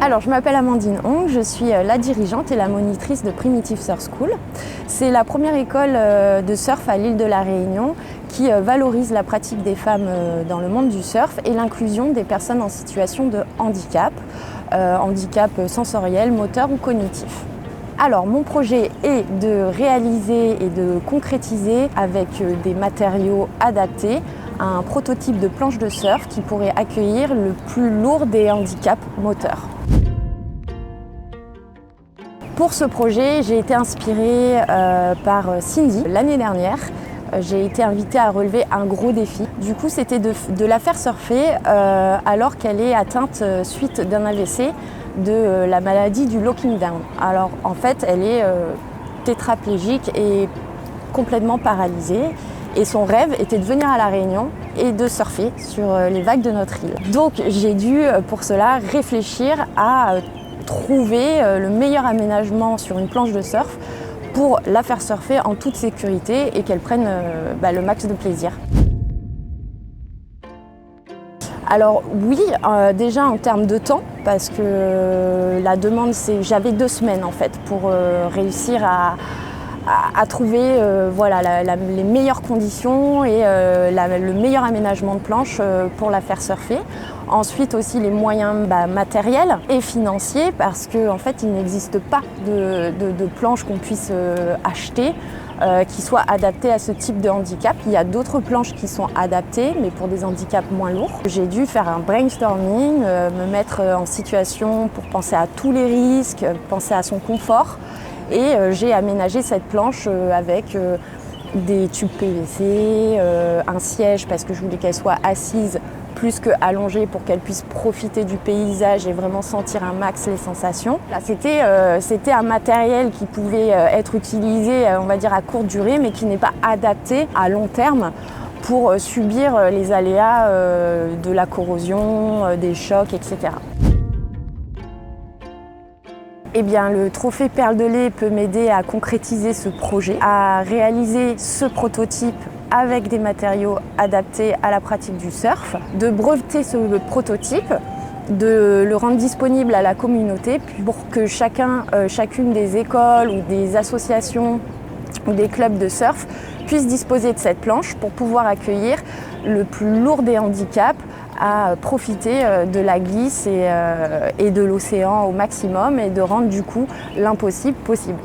Alors, je m'appelle Amandine Hong, je suis la dirigeante et la monitrice de Primitive Surf School. C'est la première école de surf à l'île de la Réunion qui valorise la pratique des femmes dans le monde du surf et l'inclusion des personnes en situation de handicap, handicap sensoriel, moteur ou cognitif. Alors, mon projet est de réaliser et de concrétiser avec des matériaux adaptés un prototype de planche de surf qui pourrait accueillir le plus lourd des handicaps moteurs. Pour ce projet, j'ai été inspirée par Cindy. L'année dernière, j'ai été invitée à relever un gros défi. Du coup, c'était de la faire surfer alors qu'elle est atteinte suite d'un AVC de la maladie du locking down. Alors en fait, elle est tétraplégique et complètement paralysée. Et son rêve était de venir à La Réunion et de surfer sur les vagues de notre île. Donc j'ai dû pour cela réfléchir à trouver le meilleur aménagement sur une planche de surf pour la faire surfer en toute sécurité et qu'elle prenne le max de plaisir. Alors oui, déjà en termes de temps, parce que la demande, j'avais 2 semaines en fait pour réussir à trouver les meilleures conditions et le meilleur aménagement de planche pour la faire surfer. Ensuite aussi les moyens matériels et financiers, parce qu'en fait il n'existe pas de planche qu'on puisse acheter qui soit adaptée à ce type de handicap. Il y a d'autres planches qui sont adaptées, mais pour des handicaps moins lourds. J'ai dû faire un brainstorming, me mettre en situation pour penser à tous les risques, penser à son confort. Et j'ai aménagé cette planche avec des tubes PVC, un siège parce que je voulais qu'elle soit assise plus que allongée pour qu'elle puisse profiter du paysage et vraiment sentir un max les sensations. Là, c'était un matériel qui pouvait être utilisé, on va dire, à courte durée, mais qui n'est pas adapté à long terme pour subir les aléas de la corrosion, des chocs, etc. Eh bien, le trophée Perle de lait peut m'aider à concrétiser ce projet, à réaliser ce prototype avec des matériaux adaptés à la pratique du surf, de breveter ce prototype, de le rendre disponible à la communauté pour que chacune des écoles ou des associations ou des clubs de surf puissent disposer de cette planche pour pouvoir accueillir le plus lourd des handicaps, à profiter de la glisse et de l'océan au maximum et de rendre du coup l'impossible possible.